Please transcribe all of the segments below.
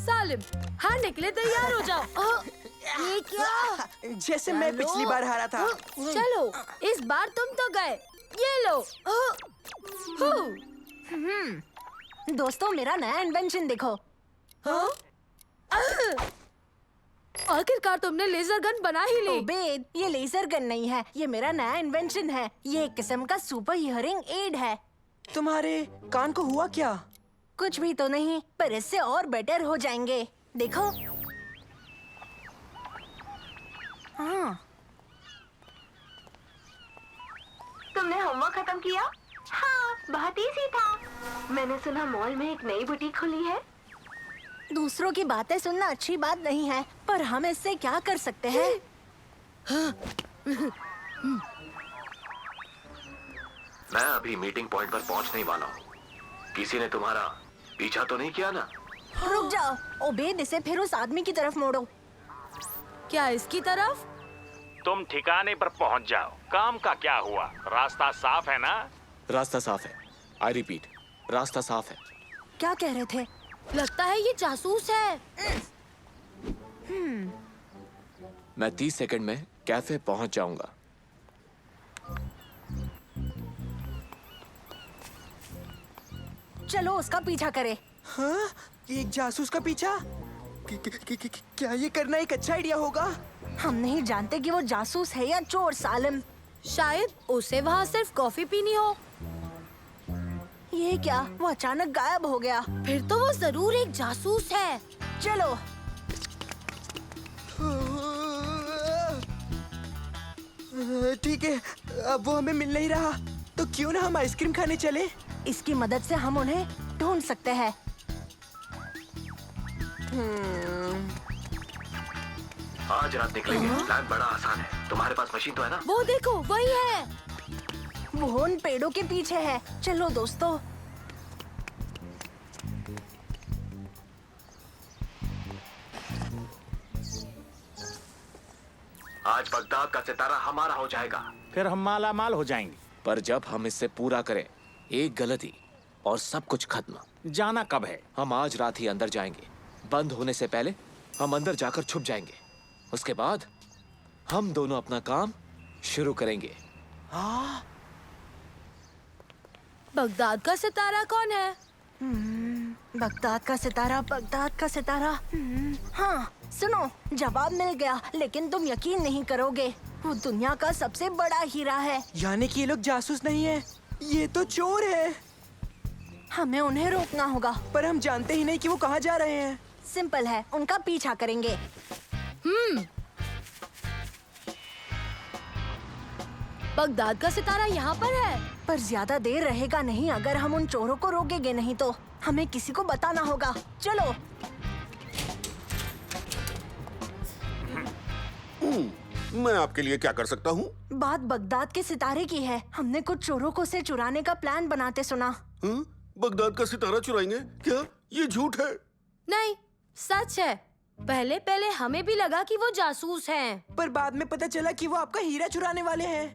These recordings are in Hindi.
सालिम, हारने के लिए तैयार हो जाओ। ये क्या? जैसे मैं पिछली बार हारा था। चलो, इस बार तुम तो गए। ये लो। दोस्तों, मेरा नया इन्वेंशन देखो। आखिरकार तुमने लेजर गन बना ही ली। ओबेद, ये लेजर गन नहीं है, ये मेरा नया इन्वेंशन है। ये एक किस्म का सुपर हियरिंग एड है। तुम्हारे कान को हुआ क्या? कुछ भी तो नहीं, पर इससे और बेटर हो जाएंगे। देखो। हाँ। तुमने होमवर्क खत्म किया? हाँ, बहुत इजी था। मैंने सुना मॉल में एक नई बुटीक खुली है। दूसरों की बातें सुनना अच्छी बात नहीं है, पर हम इससे क्या कर सकते हैं? मैं अभी मीटिंग पॉइंट पर पहुंचने ही वाला हूँ। किसी ने तुम्हारा पीछा तो नहीं किया ना? रुक जाओ, ओबेद, इसे फिर उस आदमी की तरफ मोड़ो। क्या इसकी तरफ? तुम ठिकाने पर पहुंच जाओ। काम का क्या हुआ? रास्ता साफ है ना? रास्ता साफ है। आई रिपीट, रास्ता साफ है। क्या कह रहे थे? लगता है ये जासूस है। मैं 30 सेकंड में कैफे पहुंच जाऊंगा। चलो उसका पीछा करे। हाँ? एक जासूस का पीछा? क्या ये करना एक अच्छा आइडिया होगा? हम नहीं जानते कि वो जासूस है या चोर, सालिम। शायद उसे वहाँ सिर्फ कॉफी पीनी हो। ये क्या? वो अचानक गायब हो गया। फिर तो वो जरूर एक जासूस है। चलो। ठीक है, अब वो हमें मिल नहीं रहा, तो क्यों ना हम आइसक्रीम खाने चले? इसकी मदद से हम उन्हें ढूंढ सकते हैं। आज रात निकलेंगे। प्लान बड़ा आसान है। तुम्हारे पास मशीन तो है ना? वो देखो, वही है। वो उन पेड़ों के पीछे है। चलो दोस्तों। आज बगदाद का सितारा हमारा हो जाएगा। फिर हम माला माल हो जाएंगे। पर जब हम इससे पूरा करें, एक गलती और सब कुछ खत्म। जाना कब है? हम आज रात ही अंदर जाएंगे। बंद होने से पहले हम अंदर जाकर छुप जाएंगे। उसके बाद हम दोनों अपना काम शुरू करेंगे। बगदाद का सितारा कौन है? बगदाद का सितारा, बगदाद का सितारा। हाँ, सुनो, जवाब मिल गया, लेकिन तुम यकीन नहीं करोगे, वो दुनिया का सबसे बड़ा हीरा है। यानी कि ये लोग जासूस नहीं है, ये तो चोर है। हमें उन्हें रोकना होगा। पर हम जानते ही नहीं कि वो कहाँ जा रहे हैं। सिंपल है, उनका पीछा करेंगे। बगदाद का सितारा यहाँ पर है। पर ज्यादा देर रहेगा नहीं अगर हम उन चोरों को रोकेंगे नहीं तो। हमें किसी को बताना होगा। चलो। मैं आपके लिए क्या कर सकता हूँ? बात बगदाद के सितारे की है। हमने कुछ चोरों को उसे चुराने का प्लान बनाते सुना। बगदाद का सितारा चुराएंगे? क्या ये झूठ है? नहीं, सच है। पहले पहले हमें भी लगा कि वो जासूस हैं। पर बाद में पता चला कि वो आपका हीरा चुराने वाले हैं।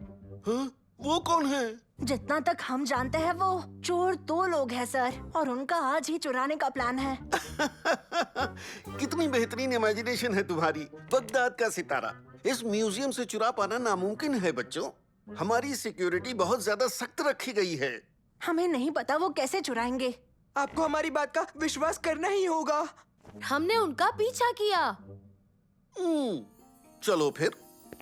हाँ? वो कौन है? जितना तक हम जानते हैं वो चोर 2 लोग हैं सर, और उनका आज ही चुराने का प्लान है। कितनी बेहतरीन इमेजिनेशन है तुम्हारी। बगदाद का सितारा इस म्यूजियम से चुरा पाना नामुमकिन है बच्चों। हमारी सिक्योरिटी बहुत ज्यादा सख्त रखी गई है। हमें नहीं पता वो कैसे चुराएंगे। आपको हमारी बात का विश्वास करना ही होगा। हमने उनका पीछा किया। चलो फिर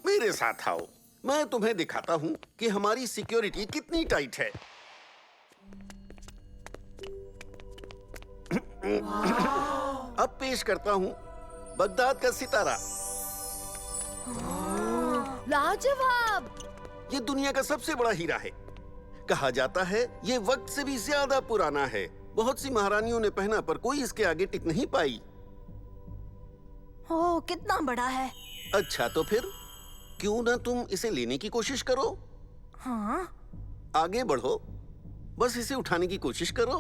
मेरे साथ आओ। मैं तुम्हें दिखाता हूँ कि हमारी सिक्योरिटी कितनी टाइट है। अब पेश करता हूँ बगदाद का सितारा। लाजवाब। ये दुनिया का सबसे बड़ा हीरा है। कहा जाता है ये वक्त से भी ज्यादा पुराना है। बहुत सी महारानियों ने पहना पर कोई इसके आगे टिक नहीं पाई। ओह, कितना बड़ा है। अच्छा तो फिर क्यों ना तुम इसे लेने की कोशिश करो? हाँ, आगे बढ़ो, बस इसे उठाने की कोशिश करो।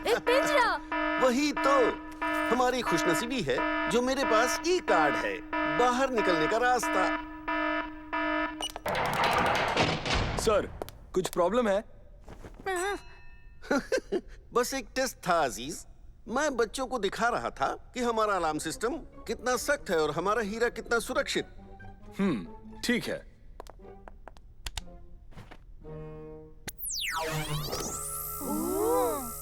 एक पिंजरा। वही तो हमारी खुशनसीबी है जो मेरे पास ई कार्ड है, बाहर निकलने का रास्ता। सर, कुछ प्रॉब्लम है? बस एक टेस्ट था अजीज। मैं बच्चों को दिखा रहा था कि हमारा अलार्म सिस्टम कितना सख्त है और हमारा हीरा कितना सुरक्षित। ठीक है।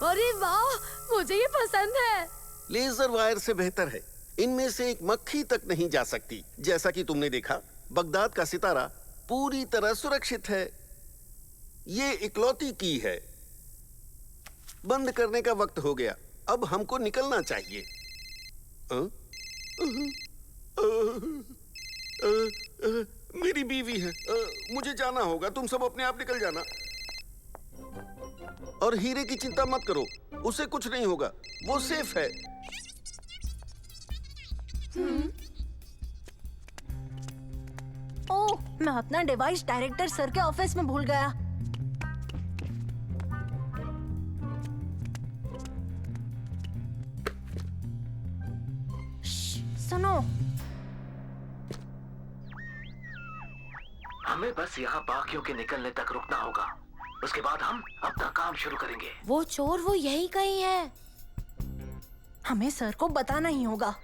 अरे वाह, मुझे ये पसंद है। लेजर वायर से बेहतर है। इनमें से एक मक्खी तक नहीं जा सकती। जैसा कि तुमने देखा, बगदाद का सितारा पूरी तरह सुरक्षित है। ये इकलौती की है। बंद करने का वक्त हो गया। अब हमको निकलना चाहिए। मेरी बीवी है। मुझे जाना होगा। तुम सब अपने आप निकल जाना। और हीरे की चिंता मत करो, उसे कुछ नहीं होगा, वो सेफ है। ओह, मैं अपना डिवाइस डायरेक्टर सर के ऑफिस में भूल गया। सुनो, हमें बस यहाँ बाकियों के निकलने तक रुकना होगा। उसके बाद हम अपना काम शुरू करेंगे। वो चोर वो यही कहीं है। हमें सर को बताना ही होगा।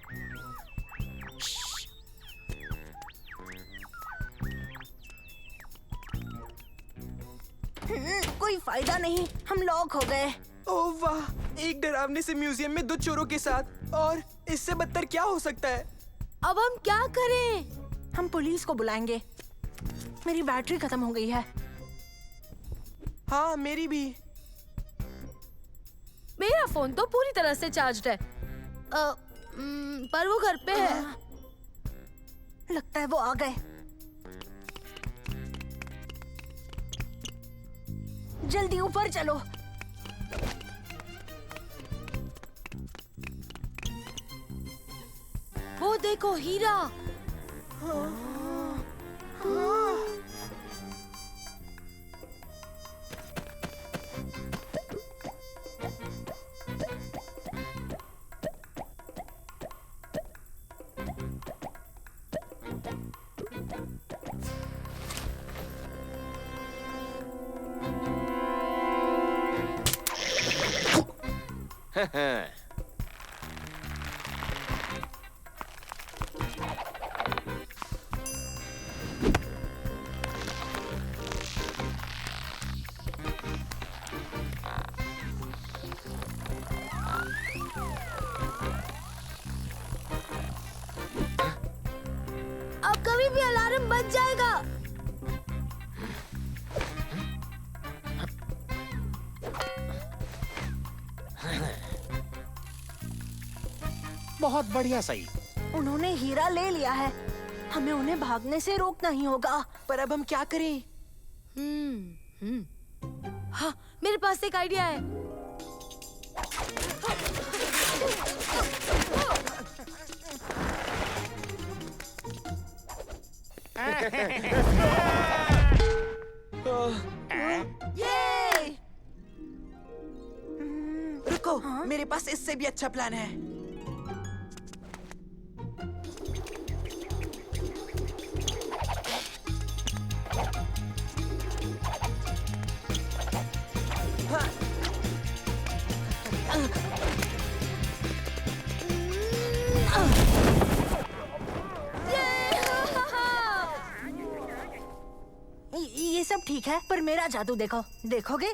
कोई फायदा नहीं, हम लॉक हो गए। ओह वाह, एक डरावने से म्यूजियम में 2 चोरों के साथ, और इससे बदतर क्या हो सकता है? अब हम क्या करें? हम पुलिस को बुलाएंगे। मेरी बैटरी खत्म हो गई है। हाँ, मेरी भी। मेरा फोन तो पूरी तरह से चार्ज्ड है। पर वो घर पे है। लगता है वो आ गए। जल्दी ऊपर चलो। वो देखो, हीरा। अब कभी भी अलार्म बज जाएगा। बहुत बढ़िया। सही। उन्होंने हीरा ले लिया है। हमें उन्हें भागने से रोकना ही होगा। पर अब हम क्या करें? हाँ, मेरे पास एक आइडिया है। ये रुको, मेरे पास इससे भी अच्छा प्लान है। ये सब ठीक है, पर मेरा जादू देखो। देखोगे?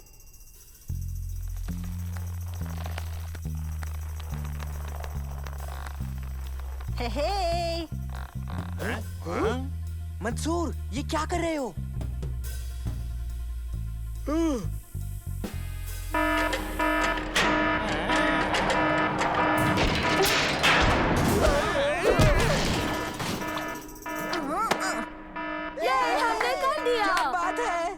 हे हे। मंसूर, ये क्या कर रहे हो? हमने कर दिया। क्या बात है?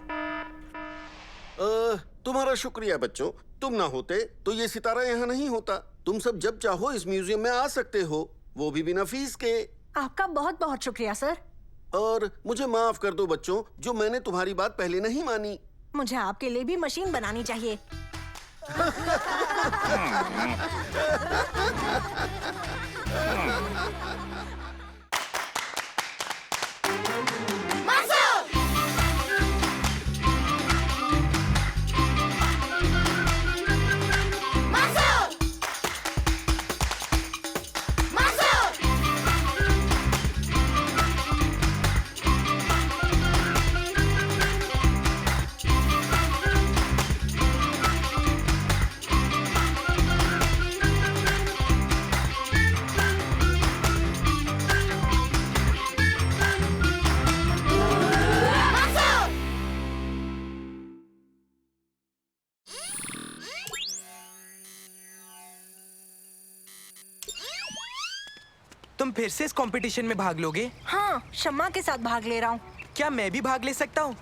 तुम्हारा शुक्रिया बच्चों, तुम ना होते तो ये सितारा यहाँ नहीं होता। तुम सब जब चाहो इस म्यूजियम में आ सकते हो, वो भी बिना फीस के। आपका बहुत बहुत शुक्रिया सर। और मुझे माफ कर दो बच्चों, जो मैंने तुम्हारी बात पहले नहीं मानी। मुझे आपके लिए भी मशीन बनानी चाहिए। तुम फिर से इस कंपटीशन में भाग लोगे? हाँ, शम्मा के साथ भाग ले रहा हूँ। क्या मैं भी भाग ले सकता हूँ?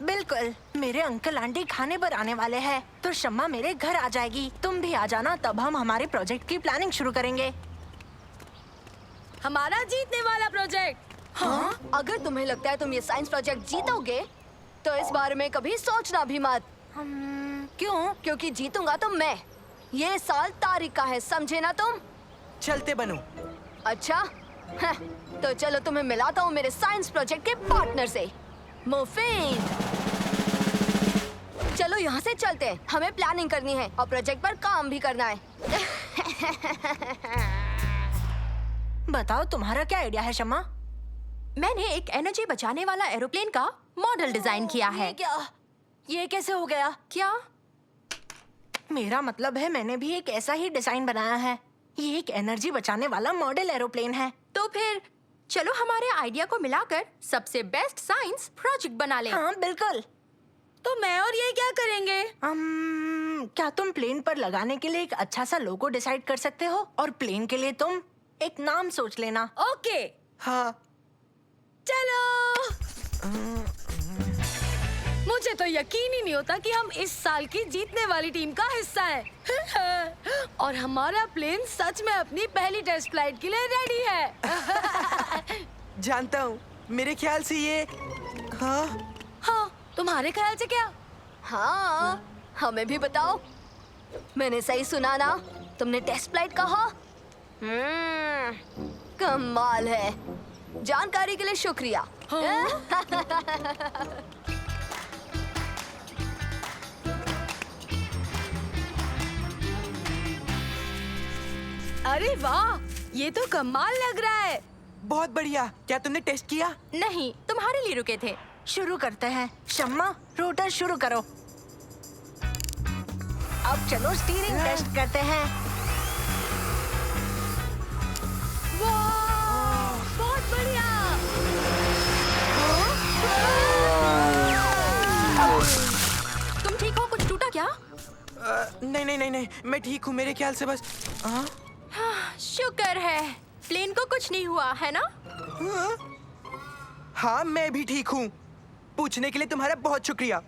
बिल्कुल, मेरे अंकल आंटी खाने पर आने वाले हैं, तो शम्मा मेरे घर आ जाएगी। तुम भी आ जाना, तब हम हमारे प्रोजेक्ट की प्लानिंग शुरू करेंगे। हमारा जीतने वाला प्रोजेक्ट। हाँ? अगर तुम्हें लगता है तुम ये साइंस प्रोजेक्ट जीतोगे, तो इस बारे में कभी सोचना भी मत। क्यों? क्योंकि जीतूंगा तो मैं। ये साल तारिक का है, समझे ना तुम? चलते बनो। अच्छा, तो चलो तुम्हें मिलाता हूँ मेरे साइंस प्रोजेक्ट के पार्टनर से, मुफीद। चलो यहाँ से चलते हैं, हमें प्लानिंग करनी है और प्रोजेक्ट पर काम भी करना है। बताओ तुम्हारा क्या आइडिया है शम्मा? मैंने एक एनर्जी बचाने वाला एरोप्लेन का मॉडल डिजाइन किया है। ये कैसे हो गया? क्या? मेरा मतलब है मैंने भी एक ऐसा ही डिजाइन बनाया है। ये एक एनर्जी बचाने वाला मॉडल एरोप्लेन है। तो फिर चलो हमारे आइडिया को मिलाकर सबसे बेस्ट साइंस प्रोजेक्ट बना लें। हाँ बिल्कुल। तो मैं और ये क्या करेंगे? क्या तुम प्लेन पर लगाने के लिए एक अच्छा सा लोगो डिसाइड कर सकते हो? और प्लेन के लिए तुम एक नाम सोच लेना। ओके। हाँ। चलो। मुझे तो यकीन ही नहीं होता कि हम इस साल की जीतने वाली टीम का हिस्सा हैं। और हमारा प्लेन सच में अपनी पहली टेस्ट फ्लाइट के लिए रेडी है। जानता हूँ, मेरे ख्याल से ये हाँ, तुम्हारे ख्याल से क्या? हाँ, हमें भी बताओ। मैंने सही सुना ना? तुमने टेस्ट फ्लाइट कहा? कमाल है। जानकारी के लिए शुक्रिया। अरे वाह, ये तो कमाल लग रहा है। बहुत बढ़िया। क्या तुमने टेस्ट किया? नहीं, तुम्हारे लिए रुके थे। शुरू करते हैं। शम्मा, रोटर शुरू करो। अब चलो स्टीयरिंग टेस्ट करते हैं। वाह, बहुत बढ़िया। तुम ठीक हो? कुछ टूटा क्या? नहीं, मैं ठीक हूँ। मेरे ख्याल से बस शुक्र है, प्लेन को कुछ नहीं हुआ है ना? हाँ, मैं भी ठीक हूँ। पूछने के लिए तुम्हारा बहुत शुक्रिया।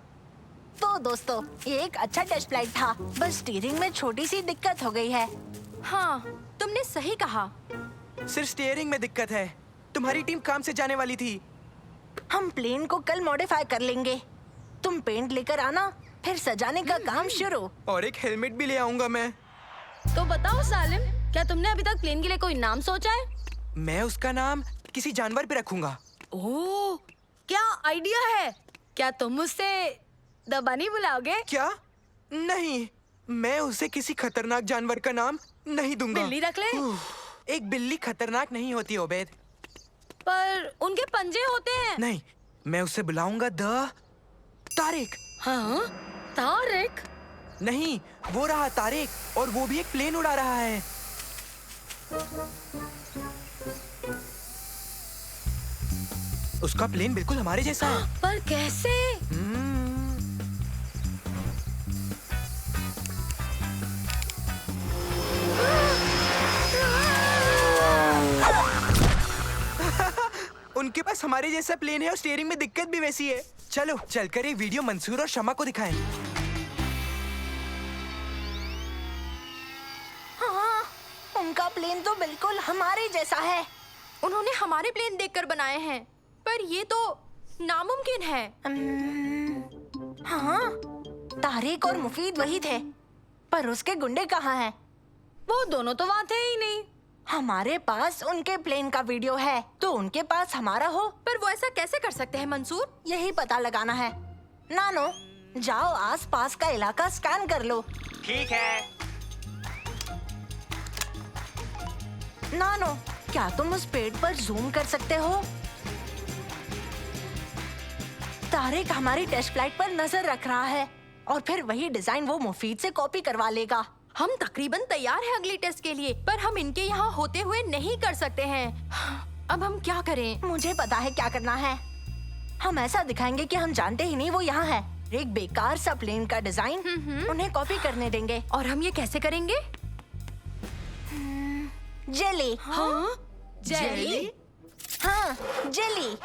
तो दोस्तों, ये एक अच्छा टेस्ट फ्लाइट था, बस स्टीयरिंग में छोटी सी दिक्कत हो गई है। हाँ, तुमने सही कहा। सिर्फ स्टीयरिंग में दिक्कत है। तुम्हारी टीम काम से जाने वाली थी। हम प्लेन को कल मॉडिफाई कर लेंगे। तुम पेंट लेकर आना, फिर सजाने का काम शुरू। और एक हेलमेट भी ले आऊंगा मैं। तो बताओ सालिम, क्या तुमने अभी तक प्लेन के लिए कोई नाम सोचा है? मैं उसका नाम किसी जानवर पे रखूंगा। ओह, क्या आइडिया है। क्या तुम मुझसे दबानी बुलाओगे? क्या? नहीं, मैं उसे किसी खतरनाक जानवर का नाम नहीं दूंगा। बिल्ली रख ले। एक बिल्ली खतरनाक नहीं होती ओबेद। पर उनके पंजे होते हैं। नहीं, मैं उसे बुलाऊंगा तारिक। हाँ, तारिक? नहीं, वो रहा तारिक, और वो भी एक प्लेन उड़ा रहा है। उसका प्लेन बिल्कुल हमारे जैसा है। पर कैसे? उनके पास हमारे जैसा प्लेन है और स्टीयरिंग में दिक्कत भी वैसी है। चलो चलकर ये वीडियो मंसूर और शमा को दिखाएं। हाँ, उनका प्लेन तो बिल्कुल हमारे जैसा है। उन्होंने हमारे प्लेन देखकर बनाए हैं, पर ये तो नामुमकिन है। हाँ, तारिक और मुफीद वही थे, पर उसके गुंडे कहाँ हैं? वो दोनों तो वहाँ थे ही नहीं। हमारे पास उनके प्लेन का वीडियो है, तो उनके पास हमारा हो। पर वो ऐसा कैसे कर सकते हैं मंसूर? यही पता लगाना है। नानो, जाओ आसपास का इलाका स्कैन कर लो। ठीक है। नानो, क्या तुम उस पेड़ पर जूम कर सकते हो? तारिक हमारी टेस्ट फ्लाइट पर नजर रख रहा है और फिर वही डिजाइन वो मुफीद से कॉपी करवा लेगा। हम तकरीबन तैयार हैं अगली टेस्ट के लिए, पर हम इनके यहाँ होते हुए नहीं कर सकते हैं। अब हम क्या करें? मुझे पता है क्या करना है। हम ऐसा दिखाएंगे कि हम जानते ही नहीं वो यहाँ है। एक बेकार सा प्लेन का डिजाइन उन्हें कॉपी करने देंगे। और हम ये कैसे करेंगे? जेली। हाँ? जेली? हाँ, जेली।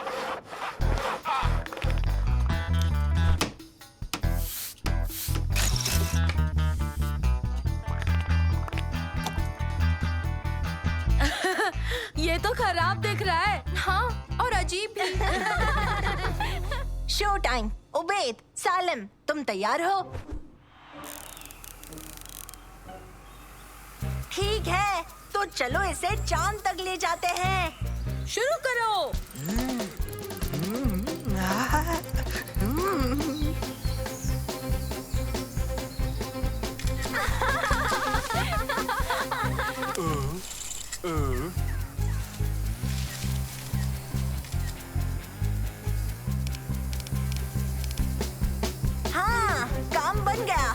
ये तो खराब दिख रहा है। हाँ, और अजीब भी। Show time. उबैद, सालिम, तुम तैयार हो? ठीक है, तो चलो इसे चांद तक ले जाते हैं। शुरू करो। हाँ, काम बन गया।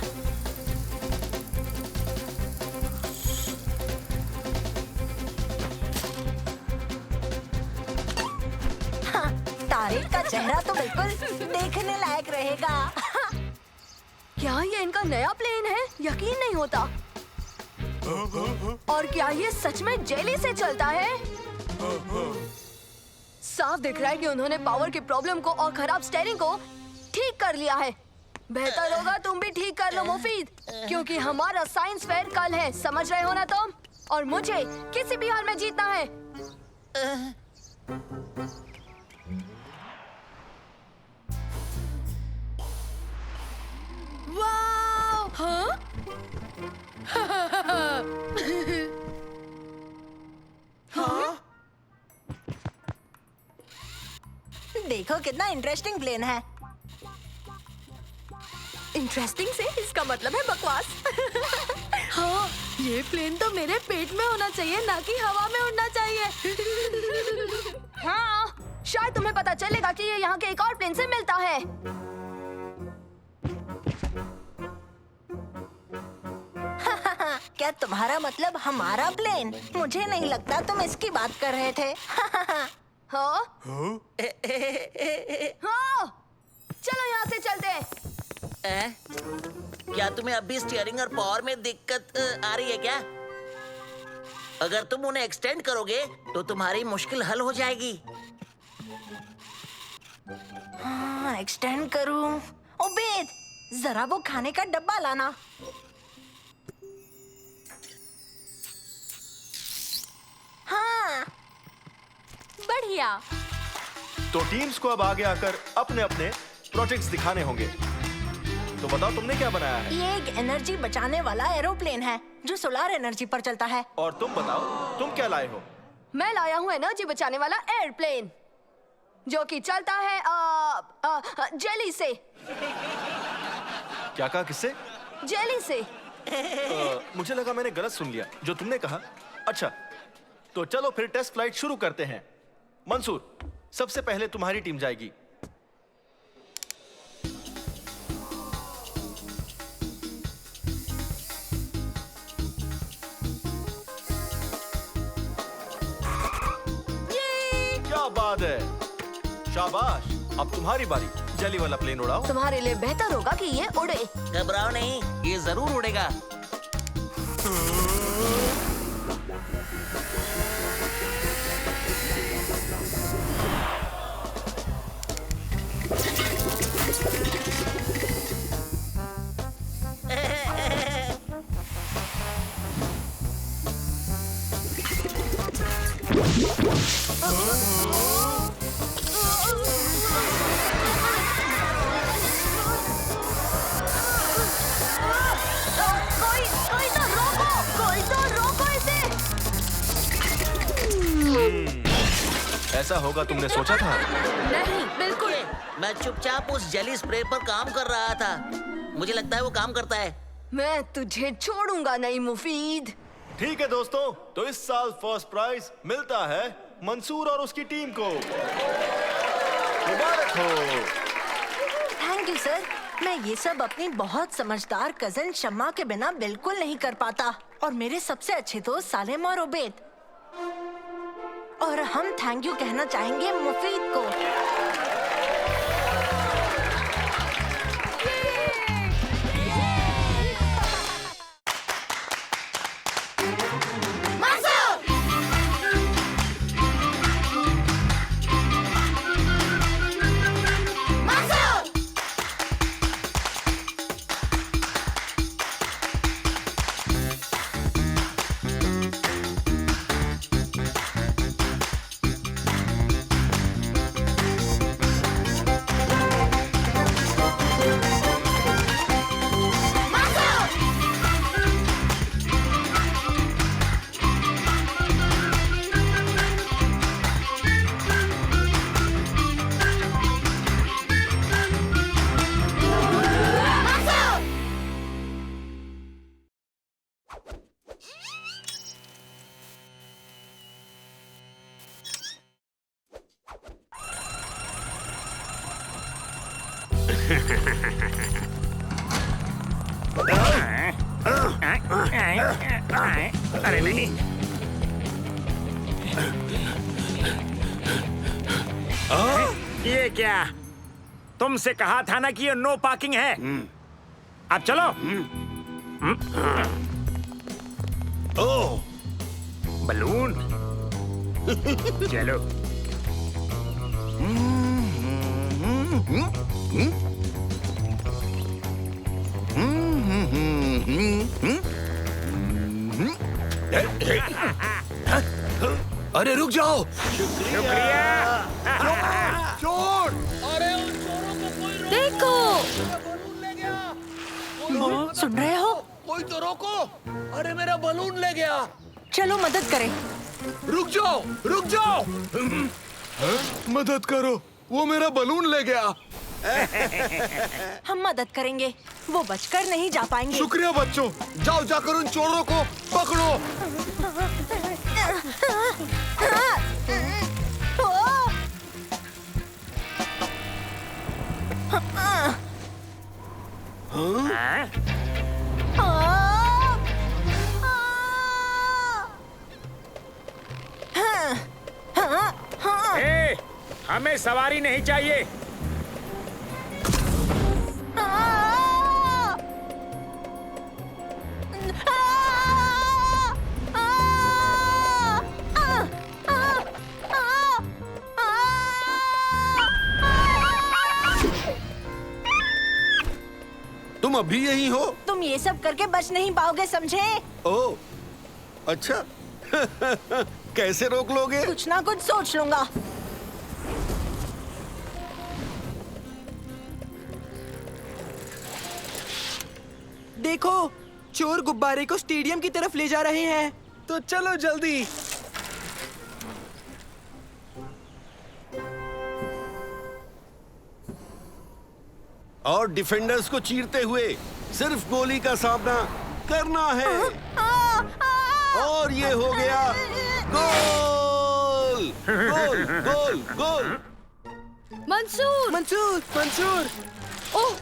हाँ, तारिक का चेहरा तो बिल्कुल देखने लायक रहेगा। क्या ये इनका नया प्लेन है? यकीन नहीं होता। और क्या ये सच में जेली से चलता है? साफ दिख रहा है कि उन्होंने पावर की प्रॉब्लम को और खराब स्टीयरिंग को ठीक कर लिया है। बेहतर होगा तुम भी ठीक कर लो मुफीद, क्योंकि हमारा साइंस फेयर कल है, समझ रहे हो ना तुम? और मुझे किसी भी हाल में जीतना है। वाव! हाँ? देखो कितना इंटरेस्टिंग प्लेन है। इंटरेस्टिंग से इसका मतलब है बकवास। हाँ, ये प्लेन तो मेरे पेट में होना चाहिए, ना कि हवा में उड़ना चाहिए। हाँ, शायद तुम्हें पता चलेगा कि ये यहाँ के एक और प्लेन से मिलता है। क्या तुम्हारा मतलब हमारा प्लेन? मुझे नहीं लगता तुम इसकी बात कर रहे थे। हाँ? हाँ, चलो यहाँ से चलते हैं। क्या तुम्हें अब भी स्टीयरिंग और पावर में दिक्कत आ रही है क्या? अगर तुम उन्हें एक्सटेंड करोगे तो तुम्हारी मुश्किल हल हो जाएगी। हाँ, एक्सटेंड करूं? उबैद, जरा वो खाने का डब्बा लाना। हाँ, बढ़िया। तो टीम्स को अब आगे आकर अपने अपने प्रोजेक्ट्स दिखाने होंगे। तो बताओ तुमने क्या बनाया है? ये एक एनर्जी बचाने वाला एरोप्लेन है जो सोलर एनर्जी पर चलता है। और तुम बताओ तुम क्या लाए हो? मैं लाया हूँ एनर्जी बचाने वाला एयरप्लेन, जो कि चलता है जेली से। क्या कहा? किससे? जेली से। मुझे लगा मैंने गलत सुन लिया जो तुमने कहा। अच्छा, तो चलो फिर टेस्ट फ्लाइट शुरू करते हैं। मंसूर, सबसे पहले तुम्हारी टीम जाएगी। क्या बात है! शाबाश, अब तुम्हारी बारी। जेली वाला प्लेन उड़ाओ। तुम्हारे लिए बेहतर होगा कि ये उड़े। घबराओ नहीं, ये जरूर उड़ेगा। ऐसा होगा तुमने सोचा था? नहीं, बिल्कुल। मैं चुपचाप उस जेली स्प्रे पर काम कर रहा था। मुझे लगता है वो काम करता है। मैं तुझे छोड़ूंगा नहीं मुफीद। ठीक है दोस्तों, तो इस साल फर्स्ट प्राइज मिलता है मंसूर और उसकी टीम को। मुबारक हो। Thank you sir. मैं ये सब अपनी बहुत समझदार कजन शम्मा के बिना बिल्कुल नहीं कर पाता। और मेरे सबसे अच्छे दोस्त सालेम और उबैद। और हम थैंक यू कहना चाहेंगे मुफीद को। अरे नहीं। ये क्या? तुमसे कहा था ना कि ये नो पार्किंग है। अब चलो। ओह, बलून। चलो। अरे रुक जाओ। शुक्रिया। चोर! देखो, सुन रहे हो? कोई तो रोको! अरे मेरा बलून ले गया। चलो मदद करें। रुक जाओ, रुक जाओ। मदद करो, वो मेरा बलून ले गया। हम मदद करेंगे। वो बचकर नहीं जा पाएंगे। शुक्रिया बच्चों। जाओ जाकर उन चोरों को पकड़ो। ए, हमें सवारी नहीं चाहिए। तुम अभी यही हो? तुम ये सब करके बच नहीं पाओगे, समझे? ओह, अच्छा। कैसे रोक लोगे? कुछ ना कुछ सोच लूंगा। देखो, चोर गुब्बारे को स्टेडियम की तरफ ले जा रहे हैं। तो चलो जल्दी। और डिफेंडर्स को चीरते हुए सिर्फ गोली का सामना करना है। और ये हो गया गोल! गोल, गोल, गोल! मंसूर, मंसूर, मंसूर! ओह,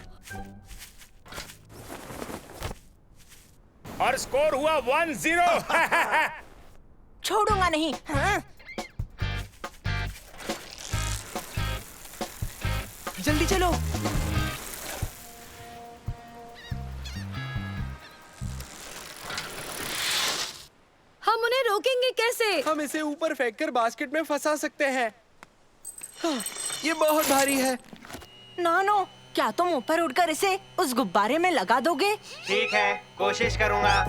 और स्कोर हुआ 1-0। छोड़ूंगा नहीं। हाँ? जल्दी चलो। हम उन्हें रोकेंगे कैसे? हम इसे ऊपर फेंककर बास्केट में फंसा सकते हैं। हाँ, ये बहुत भारी है। नानो, क्या तुम ऊपर उड़कर इसे उस गुब्बारे में लगा दोगे? ठीक है, कोशिश करूंगा।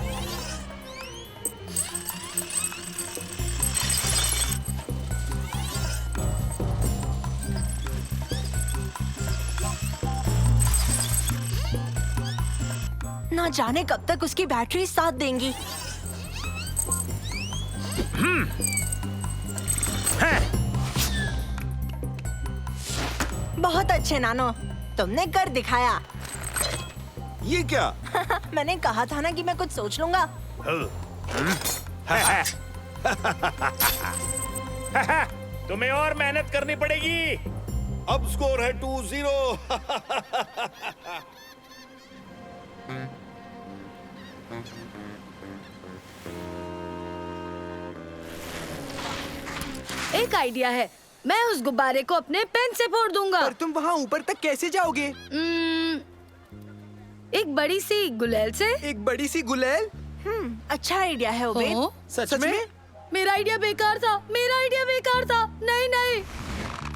ना जाने कब तक उसकी बैटरी साथ देंगी। बहुत अच्छे नानो, तुमने कर दिखाया। ये क्या? मैंने कहा था ना कि मैं कुछ सोच लूंगा। तुम्हें और मेहनत करनी पड़ेगी। अब स्कोर है 2-0। एक आइडिया है, मैं उस गुब्बारे को अपने पेन से फोड़ दूंगा। पर तुम वहाँ ऊपर तक कैसे जाओगे? एक बड़ी सी गुलेल से। एक बड़ी सी गुलेल? अच्छा आइडिया है उबेद। सच में? मेरा आइडिया बेकार था, मेरा आइडिया बेकार था। नहीं नहीं।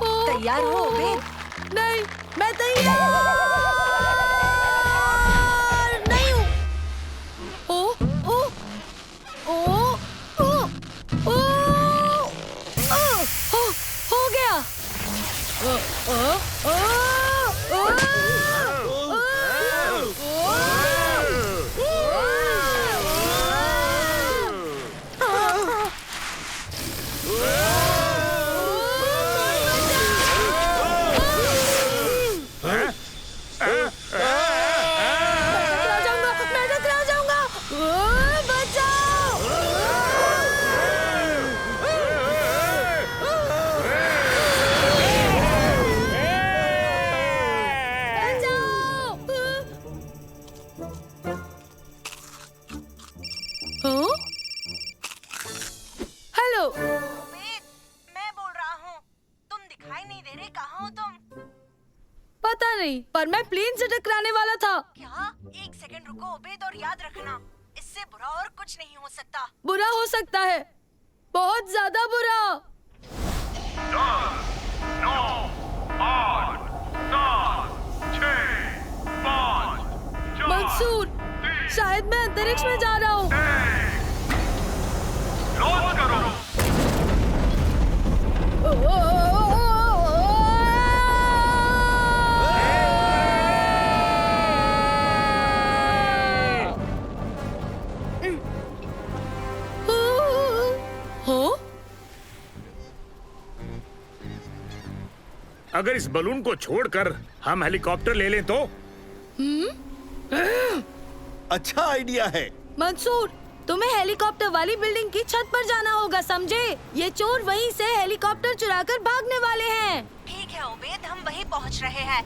तैयार हो उबेद? नहीं, मैं तैयार नहीं हूँ। हो गया। मैं टकरा जाऊंगा। बचाओ। हेलो। उबेद, मैं बोल रहा हूँ। तुम दिखाई नहीं दे रहे, कहाँ हो तुम? पता नहीं, पर मैं प्लेन से टकराने वाला था। क्या? एक सेकंड रुको उबेद और याद रखना, इससे बुरा और कुछ नहीं हो सकता। बुरा हो सकता है, बहुत ज्यादा बुरा। 9, 8, 7, 6, 5, 4, मंसूर, शायद मैं अंतरिक्ष में जा रहा हूँ। लॉन्च करो। अगर इस बलून को छोड़कर हम हेलीकॉप्टर ले लें तो? अच्छा आइडिया है। मंसूर, तुम्हें हेलीकॉप्टर वाली बिल्डिंग की छत पर जाना होगा, समझे? ये चोर वहीं से हेलीकॉप्टर चुराकर भागने वाले हैं। ठीक है उबेद, हम वहीं पहुँच रहे हैं।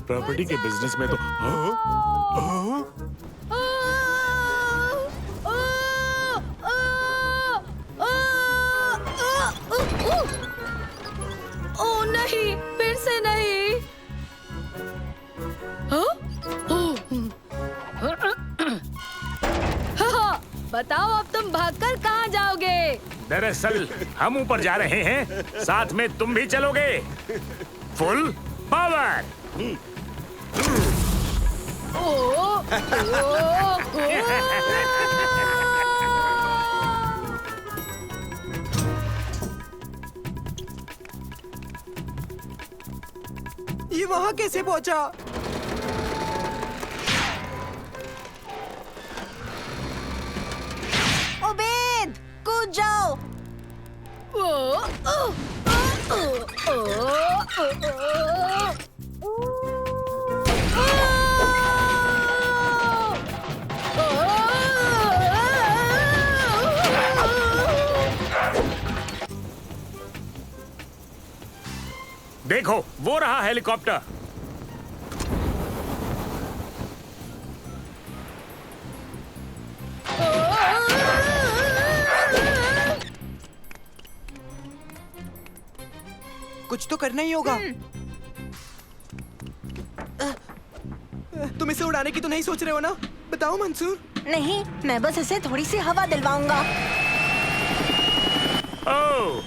प्रॉपर्टी के बिजनेस में तो ओ नहीं, फिर से नहीं। बताओ, अब तुम भागकर कहाँ जाओगे? दरअसल हम ऊपर जा रहे हैं, साथ में तुम भी चलोगे। Full power. ये वहाँ कैसे पहुँचा? उबेद, कूद जाओ। देखो, वो रहा हेलीकॉप्टर। कुछ तो करना ही होगा। तुम इसे उड़ाने की तो नहीं सोच रहे हो ना? बताओ मंसूर। नहीं, मैं बस इसे थोड़ी सी हवा दिलवाऊंगा। ओह,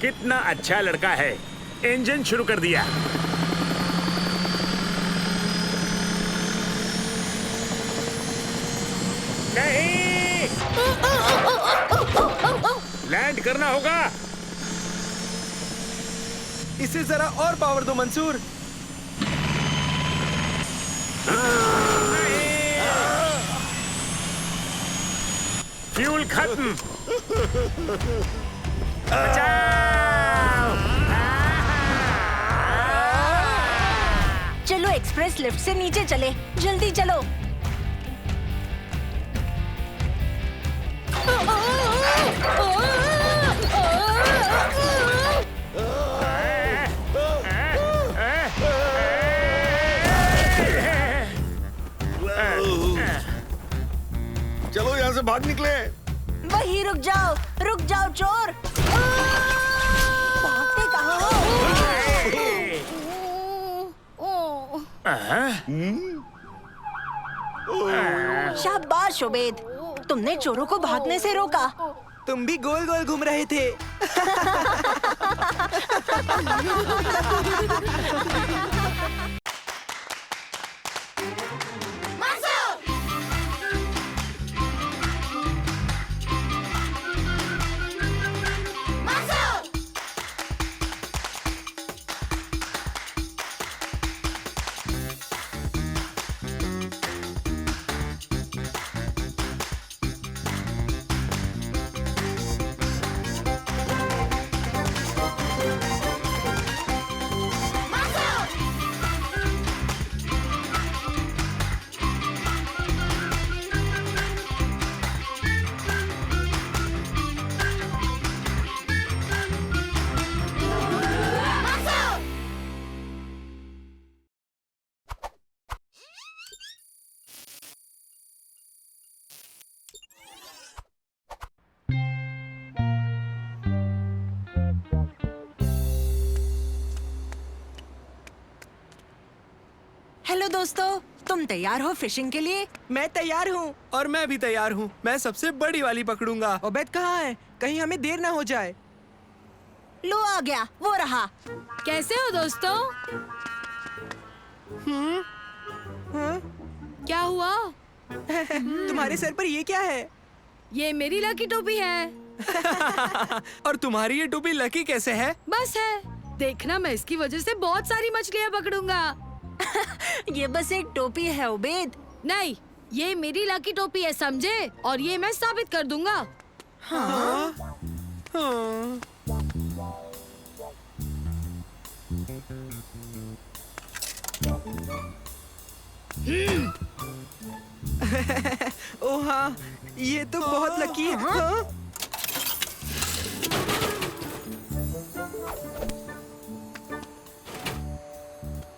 कितना अच्छा लड़का है। इंजन शुरू कर दिया। नहीं, लैंड करना होगा। इसे जरा और पावर दो मंसूर। फ्यूल खत्म। चलो एक्सप्रेस लिफ्ट से नीचे चले, जल्दी चलो। चलो यहाँ से भाग निकले। वही रुक जाओ चोर। भागते कहाँ हो? शाबाश उबैद, तुमने चोरों को भागने से रोका। तुम भी गोल गोल घूम रहे थे। हेलो दोस्तों, तुम तैयार हो फिशिंग के लिए? मैं तैयार हूँ। और मैं भी तैयार हूँ। मैं सबसे बड़ी वाली पकड़ूंगा। उबैद कहाँ है? कहीं हमें देर ना हो जाए। लो आ गया, वो रहा। कैसे हो दोस्तों? हाँ? क्या हुआ? तुम्हारे सर पर ये क्या है? ये मेरी लकी टोपी है। और तुम्हारी ये टोपी लकी कैसे है? बस है, देखना मैं इसकी वजह से बहुत सारी मछलियाँ पकड़ूंगा। ये बस एक टोपी है उबैद। नहीं, ये मेरी लकी टोपी है, समझे? और ये मैं साबित कर दूंगा। हाँ? हाँ। ओ हाँ, ये तो बहुत लकी है। हाँ?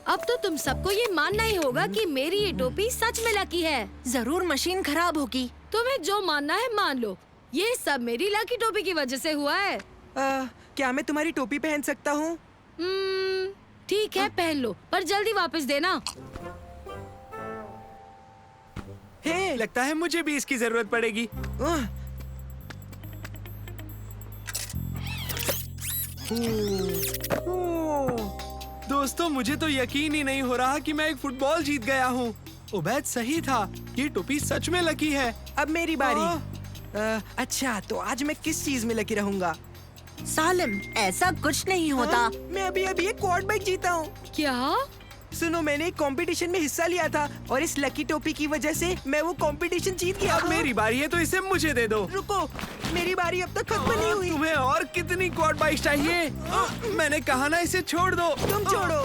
अब तो तुम सबको ये मानना ही होगा कि मेरी ये टोपी सच में लकी है। जरूर मशीन खराब होगी। तुम्हें जो मानना है मान लो, ये सब मेरी लकी टोपी की वजह से हुआ है। क्या मैं तुम्हारी टोपी पहन सकता हूँ? ठीक है, पहन लो, पर जल्दी वापस देना। हे, लगता है मुझे भी इसकी जरूरत पड़ेगी। दोस्तों, मुझे तो यकीन ही नहीं हो रहा कि मैं एक फुटबॉल जीत गया हूँ। उबैद सही था, ये टोपी सच में लकी है। अब मेरी बारी। अच्छा, तो आज मैं किस चीज में लकी रहूंगा? सालिम, ऐसा कुछ नहीं होता। मैं अभी एक क्वाड बाइक जीता हूँ। क्या? सुनो, मैंने एक कंपटीशन में हिस्सा लिया था और इस लकी टोपी की वजह से मैं वो कंपटीशन जीत गया। अब मेरी बारी है तो इसे मुझे दे दो। रुको, मेरी बारी अब तक खत्म नहीं हुई। तुम्हें और कितनी क्वाड बाइक चाहिए? मैंने कहा ना इसे छोड़ दो। तुम छोड़ो,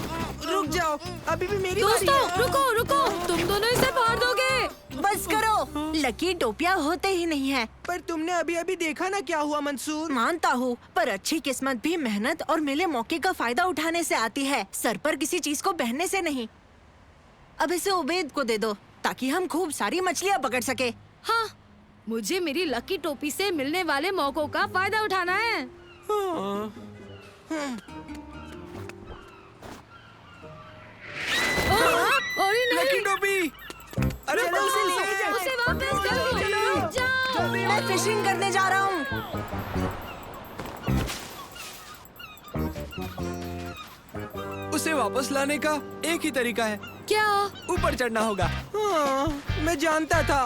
रुक जाओ, अभी भी मेरी बारी दोस्तों, है। रुको, तुम दोनों इसे फाड़ दोगे। बस करो, लकी टोपियां होते ही नहीं है। पर तुमने अभी देखा ना क्या हुआ मंसूर। मानता हूँ, पर अच्छी किस्मत भी मेहनत और मिले मौके का फायदा उठाने से आती है, सर पर किसी चीज को बहने से नहीं। अब इसे उबैद को दे दो ताकि हम खूब सारी मछलियाँ पकड़ सके। हाँ, मुझे मेरी लकी टोपी से मिलने वाले मौकों का फायदा उठाना है। लकी टोपी, उसे वापस लाने का एक ही तरीका है। क्या? ऊपर चढ़ना होगा। हाँ, मैं जानता था।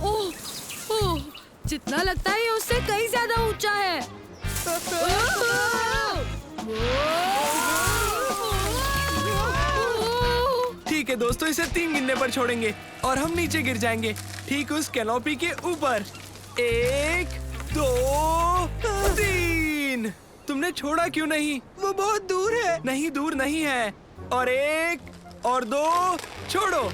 ओह, ओह, जितना लगता है ये उससे कहीं ज्यादा ऊंचा है। ठीक है दोस्तों, इसे 3 गिनने पर छोड़ेंगे और हम नीचे गिर जाएंगे, ठीक उस कैनोपी के ऊपर। 1, 2, 3। तुमने छोड़ा क्यों नहीं? वो बहुत दूर है। नहीं, दूर नहीं है। और 1 और 2 छोड़ो।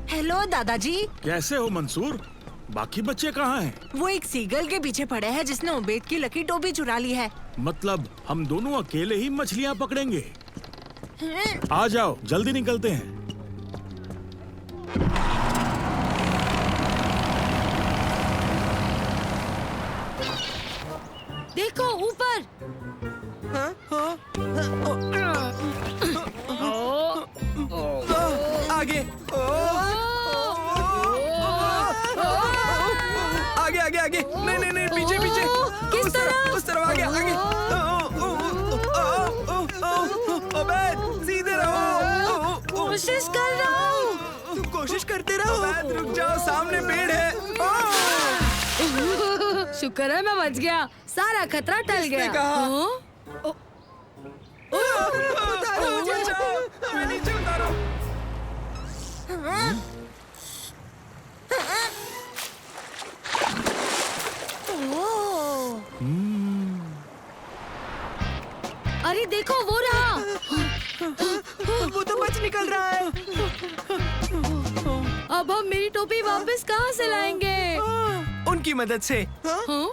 हेलो दादाजी। कैसे हो मंसूर? बाकी बच्चे कहाँ हैं? वो एक सीगल के पीछे पड़े हैं जिसने उबैद की लकी टोपी चुरा ली है। मतलब हम दोनों अकेले ही मछलियाँ पकड़ेंगे? आ जाओ, जल्दी निकलते हैं। देखो ऊपर। आगे। आगे आगे आगे। नहीं नहीं नहीं, पीछे पीछे। किस तरफ? उस तरफ आगे आगे। उबैद, सीधे रहो। कोशिश कर रहा हूँ। तुम कोशिश करते रहो। उबैद, रुक जाओ, सामने पेड़ है। शुक्र है मैं बच गया, सारा खतरा टल गया। कहा? उतारो, बचाओ, हमें नीचे उतारो। अरे देखो, वो रहा। वो तो बच निकल रहा है। अब हम मेरी टोपी वापस कहाँ से लाएंगे? उनकी मदद से। हाँ?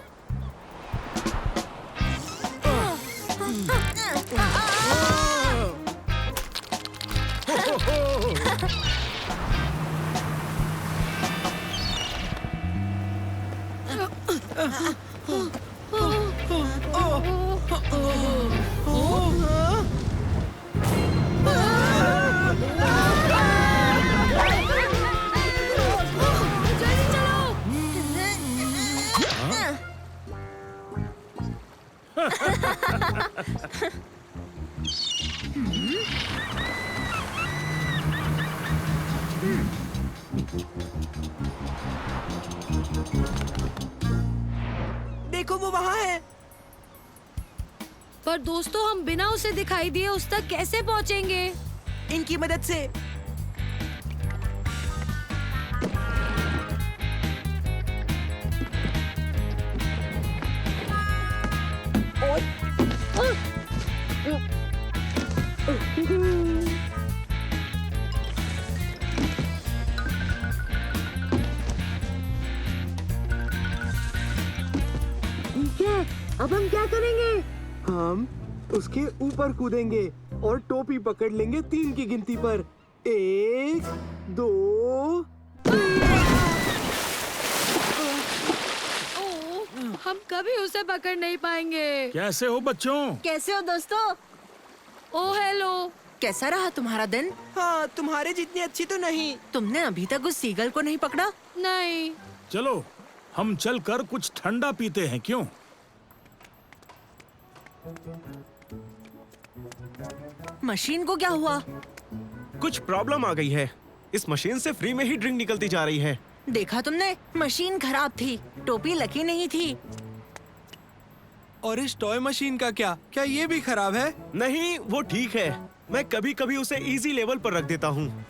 देखो, वो वहाँ है। पर दोस्तों, हम बिना उसे दिखाई दिए उस तक कैसे पहुँचेंगे? इनकी मदद से। अब हम क्या करेंगे? हम उसके ऊपर कूदेंगे और टोपी पकड़ लेंगे 3 की गिनती पर। 1, 2, 3। हम कभी उसे पकड़ नहीं पाएंगे। कैसे हो बच्चों? कैसे हो दोस्तों? ओ हेलो। कैसा रहा तुम्हारा दिन? हाँ, तुम्हारे जितनी अच्छी तो नहीं। तुमने अभी तक उस सीगल को नहीं पकड़ा? नहीं। चलो, हम चलकर कुछ ठंडा पीते हैं, क्यों? मशीन को क्या हुआ? कुछ प्रॉब्लम आ गई है। इस मशीन से फ्री में ही ड्रिंक निकलती जा रही है। देखा तुमने? मशीन खराब थी, टोपी लकी नहीं थी। और इस टॉय मशीन का क्या? क्या ये भी खराब है? नहीं, वो ठीक है। मैं कभी कभी उसे इजी लेवल पर रख देता हूँ।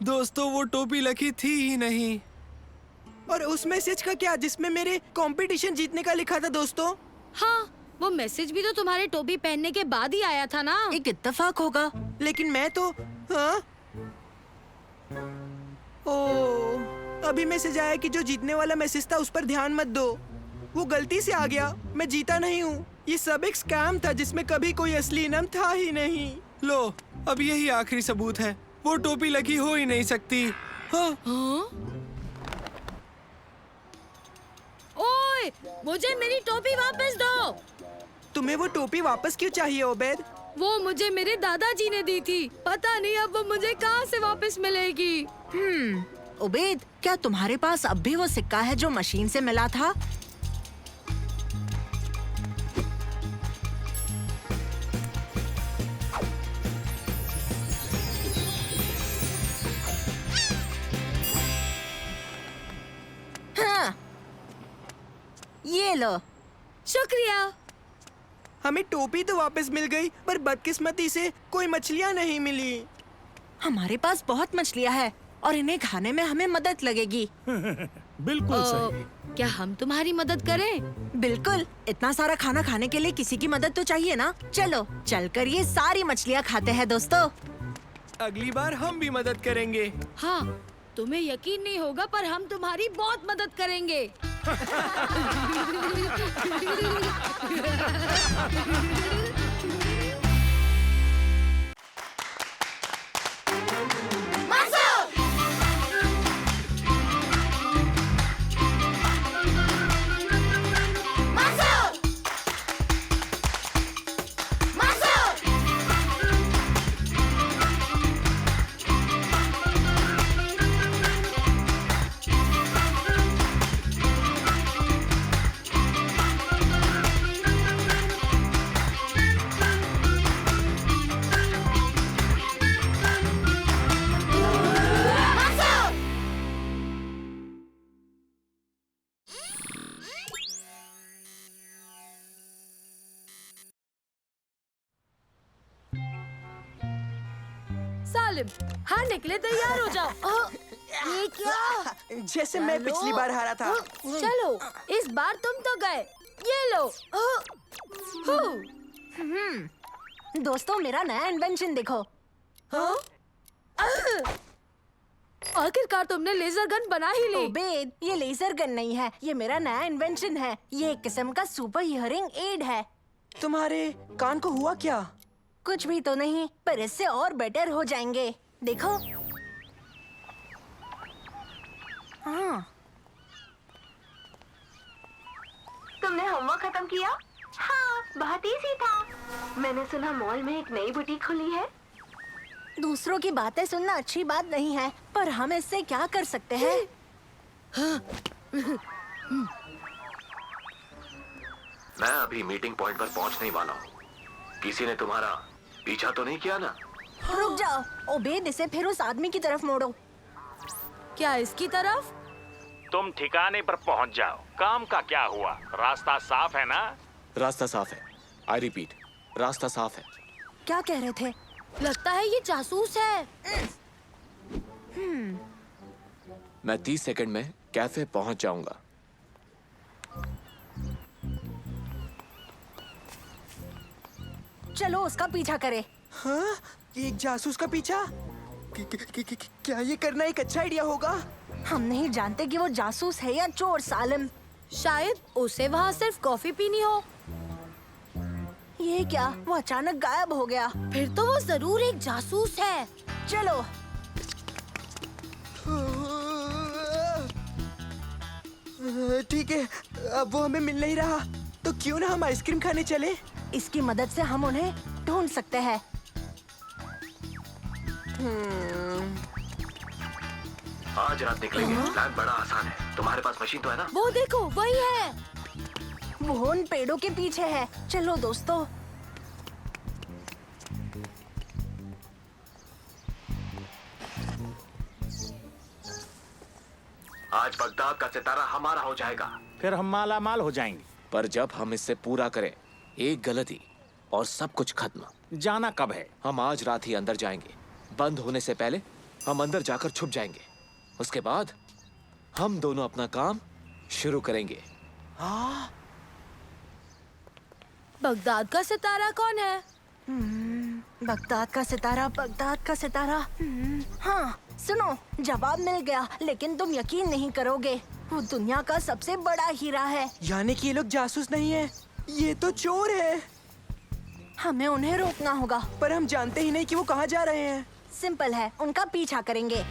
दोस्तों, वो टोपी लकी थी ही नहीं। और उस मैसेज का क्या जिसमें मेरे कंपटीशन जीतने का लिखा था दोस्तों? हाँ, वो मैसेज भी तो तुम्हारे टोपी पहनने के बाद ही आया था ना। एक इत्तेफाक होगा। लेकिन मैं तो हाँ? अभी मैसेज आया कि जो जीतने वाला मैसेज था उस पर ध्यान मत दो। वो गलती से आ गया। मैं जीता नहीं हूँ। ये सब एक स्कैम था जिसमें कभी कोई असली इनाम था ही नहीं। लो, अब यही आखिरी सबूत है। वो टोपी लकी हो ही नहीं सकती। हाँ। ओए, मुझे मेरी टोपी वापस दो। तुम्हें वो टोपी वापस क्यों चाहिए ओबेद? वो मुझे मेरे दादाजी ने दी थी। पता नहीं अब वो मुझे कहाँ से वापस मिलेगी। उबेद, क्या तुम्हारे पास अब भी वो सिक्का है जो मशीन से मिला था? हाँ, ये लो। शुक्रिया। हमें टोपी तो वापस मिल गई, पर बदकिस्मती से कोई मछलियाँ नहीं मिली। हमारे पास बहुत मछलियाँ हैं और इन्हें खाने में हमें मदद लगेगी। बिल्कुल सही। क्या हम तुम्हारी मदद करें? बिल्कुल, इतना सारा खाना खाने के लिए किसी की मदद तो चाहिए ना। चलो चलकर ये सारी मछलियाँ खाते हैं दोस्तों। अगली बार हम भी मदद करेंगे। हाँ, तुम्हें यकीन नहीं होगा पर हम तुम्हारी बहुत मदद करेंगे। सालिम, हारने के लिए तैयार हो जाओ। ये क्या? जैसे मैं पिछली बार हारा था। चलो, इस बार तुम तो गए। ये लो। दोस्तों, मेरा नया इन्वेंशन देखो। आखिरकार तुमने लेजर गन बना ही ली। ओबेद, ये लेजर गन नहीं है, ये मेरा नया इन्वेंशन है। ये एक किस्म का सुपर हियरिंग एड है। तुम्हारे कान को हुआ क्या? कुछ भी तो नहीं, पर इससे और बेटर हो जाएंगे। देखो। हाँ। तुमने होमवर्क खत्म किया? हाँ, बहुत इजी था। मैंने सुना मॉल में एक नई बुटीक खुली है। दूसरों की बातें सुनना अच्छी बात नहीं है, पर हम इससे क्या कर सकते हैं? मैं अभी मीटिंग पॉइंट पर पहुंचने ही वाला हूँ। किसी ने तुम्हारा पीछा तो नहीं किया ना? रुक जाओ ओबेद, इसे फिर उस आदमी की तरफ मोड़ो। क्या इसकी तरफ? तुम ठिकाने पर पहुंच जाओ। काम का क्या हुआ? रास्ता साफ है ना? रास्ता साफ है। आई रिपीट, रास्ता साफ है। क्या कह रहे थे? लगता है ये जासूस है। मैं 30 सेकंड में कैफे पहुंच जाऊंगा। चलो उसका पीछा करें। हाँ? एक जासूस का पीछा? क्या ये करना एक अच्छा आइडिया होगा? हम नहीं जानते कि वो जासूस है या चोर। सालिम, शायद उसे वहाँ सिर्फ कॉफी पीनी हो। ये क्या? वो अचानक गायब हो गया। फिर तो वो जरूर एक जासूस है। चलो। ठीक है, अब वो हमें मिल नहीं रहा, तो क्यों ना हम आइसक्रीम खाने चले? इसकी मदद से हम उन्हें ढूंढ सकते हैं। आज रात निकलेंगे। प्लान बड़ा आसान है। तुम्हारे पास मशीन तो है ना? वो देखो, वही है। वो उन पेड़ों के पीछे है। चलो दोस्तों। आज बगदाद का सितारा हमारा हो जाएगा। फिर हम माला माल हो जाएंगे। पर जब हम इससे पूरा करें एक गलती और सब कुछ खत्म। जाना कब है? हम आज रात ही अंदर जाएंगे। बंद होने से पहले हम अंदर जाकर छुप जाएंगे। उसके बाद हम दोनों अपना काम शुरू करेंगे। बगदाद का सितारा कौन है? बगदाद का सितारा, बगदाद का सितारा। हाँ, सुनो, जवाब मिल गया, लेकिन तुम यकीन नहीं करोगे। वो दुनिया का सबसे बड़ा हीरा है। यानी कि ये लोग जासूस नहीं है, ये तो चोर है। हमें उन्हें रोकना होगा। पर हम जानते ही नहीं कि वो कहाँ जा रहे हैं। सिंपल है, उनका पीछा करेंगे।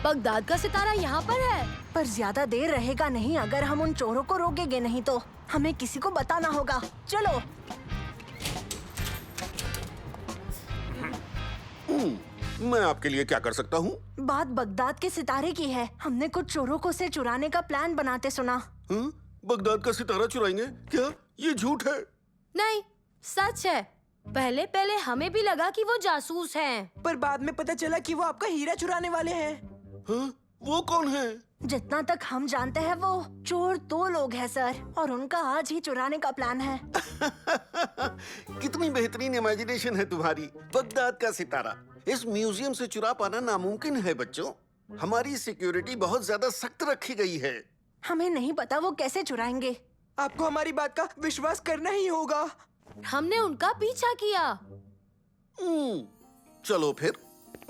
बगदाद का सितारा यहाँ पर है। पर ज्यादा देर रहेगा नहीं अगर हम उन चोरों को रोकेंगे नहीं तो। हमें किसी को बताना होगा। चलो। मैं आपके लिए क्या कर सकता हूँ? बात बगदाद के सितारे की है। हमने कुछ चोरों को उसे चुराने का प्लान बनाते सुना। बगदाद का सितारा चुराएंगे? क्या ये झूठ है? नहीं, सच है। पहले पहले हमें भी लगा कि वो जासूस हैं। पर बाद में पता चला कि वो आपका हीरा चुराने वाले हैं। वो कौन है? जितना तक हम जानते हैं वो चोर 2 लोग हैं सर, और उनका आज ही चुराने का प्लान है। कितनी बेहतरीन इमेजिनेशन है तुम्हारी। बगदाद का सितारा इस म्यूजियम से चुरा पाना नामुमकिन है बच्चों। हमारी सिक्योरिटी बहुत ज्यादा सख्त रखी गई है। हमें नहीं पता वो कैसे चुराएंगे। आपको हमारी बात का विश्वास करना ही होगा। हमने उनका पीछा किया। चलो फिर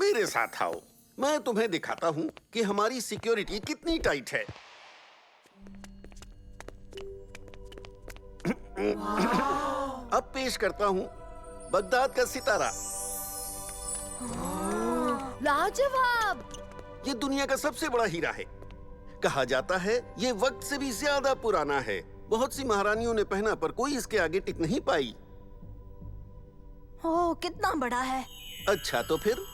मेरे साथ आओ, मैं तुम्हें दिखाता हूँ कि हमारी सिक्योरिटी कितनी टाइट है। अब पेश करता हूँ बगदाद का सितारा। लाजवाब! ये दुनिया का सबसे बड़ा हीरा है। कहा जाता है ये वक्त से भी ज्यादा पुराना है। बहुत सी महारानियों ने पहना पर कोई इसके आगे टिक नहीं पाई। ओह, कितना बड़ा है। अच्छा तो फिर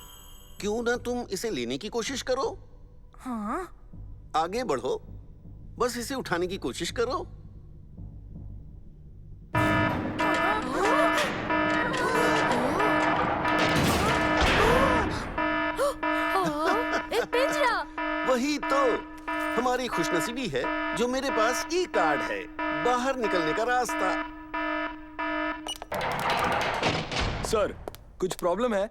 क्यों ना तुम इसे लेने की कोशिश करो? हाँ? आगे बढ़ो, बस इसे उठाने की कोशिश करो। एक पिंजरा। वही तो हमारी खुशनसीबी है जो मेरे पास ई कार्ड है, बाहर निकलने का रास्ता। सर, कुछ प्रॉब्लम है?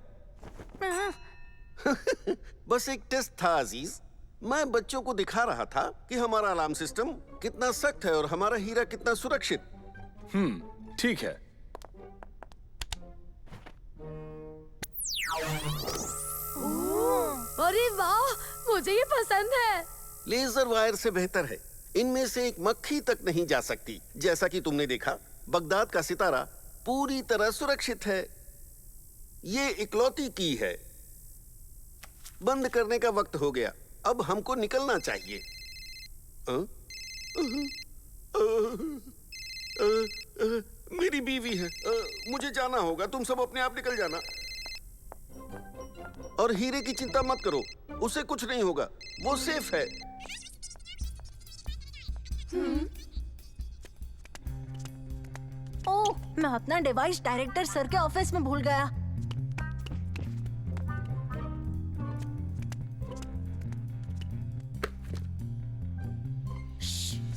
बस एक टेस्ट था अजीज। मैं बच्चों को दिखा रहा था कि हमारा अलार्म सिस्टम कितना सख्त है और हमारा हीरा कितना सुरक्षित। ठीक है। अरे वाह, मुझे ये पसंद है। लेजर वायर से बेहतर है। इनमें से एक मक्खी तक नहीं जा सकती। जैसा कि तुमने देखा, बगदाद का सितारा पूरी तरह सुरक्षित है। ये इकलौती की है। बंद करने का वक्त हो गया, अब हमको निकलना चाहिए। मेरी बीवी है, मुझे जाना होगा। तुम सब अपने आप निकल जाना। और हीरे की चिंता मत करो, उसे कुछ नहीं होगा, वो सेफ है। ओह, मैं अपना डिवाइस डायरेक्टर सर के ऑफिस में भूल गया।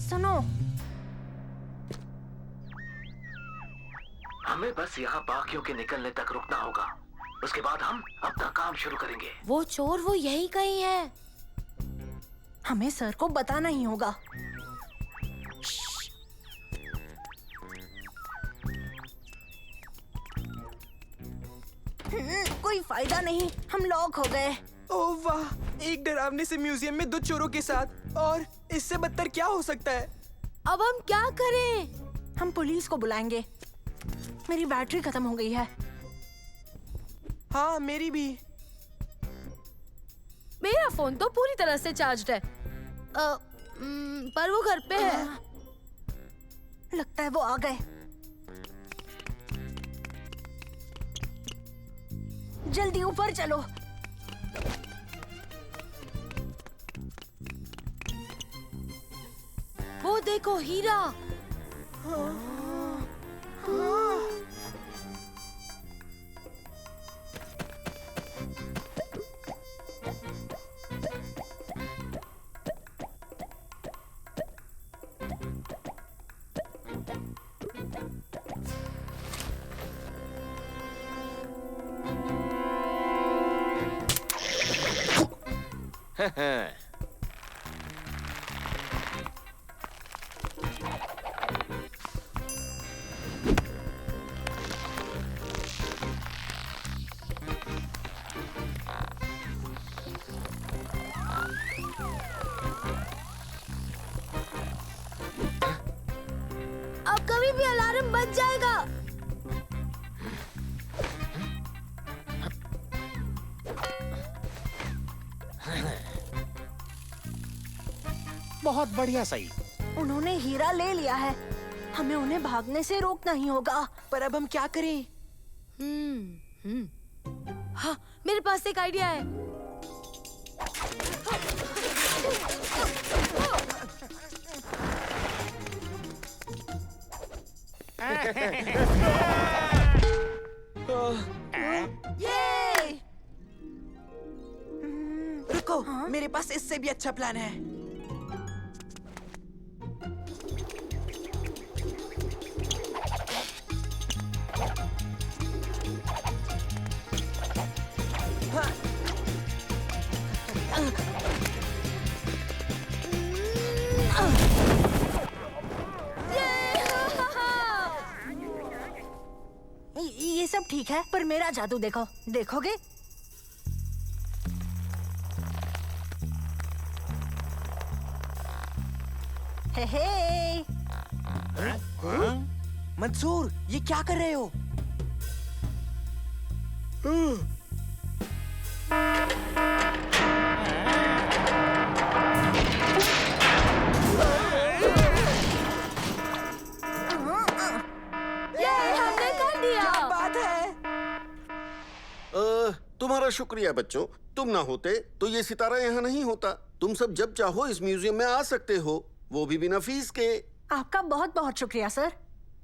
सुनो, हमें बस यहाँ बाकियों के निकलने तक रुकना होगा। उसके बाद हम अपना काम शुरू करेंगे। वो चोर वो यही कहीं है। हमें सर को बताना ही होगा। कोई फायदा नहीं, हम लॉक हो गए। ओह वाह, एक डरावने से म्यूजियम में 2 चोरों के साथ, और इससे बदतर क्या हो सकता है? अब हम क्या करें? हम पुलिस को बुलाएंगे। मेरी बैटरी खत्म हो गई है। हाँ, मेरी भी। मेरा फोन तो पूरी तरह से चार्ज्ड है। पर वो घर पे है। लगता है वो आ गए। जल्दी ऊपर चलो। वो देखो, हीरा। विक्रम बच जाएगा। बहुत बढ़िया सही। उन्होंने हीरा ले लिया है, हमें उन्हें भागने से रोकना ही होगा। पर अब हम क्या करें? हाँ, मेरे पास एक आइडिया है। ये! रुको, मेरे पास इससे भी अच्छा प्लान है। ये सब ठीक है, पर मेरा जादू देखो, देखोगे? हे हे। मंसूर, ये क्या कर रहे हो? हमने कर दिया। क्या बात है? तुम्हारा शुक्रिया बच्चों, तुम ना होते तो ये सितारा यहाँ नहीं होता। तुम सब जब चाहो इस म्यूजियम में आ सकते हो, वो भी बिना फीस के। आपका बहुत बहुत शुक्रिया सर।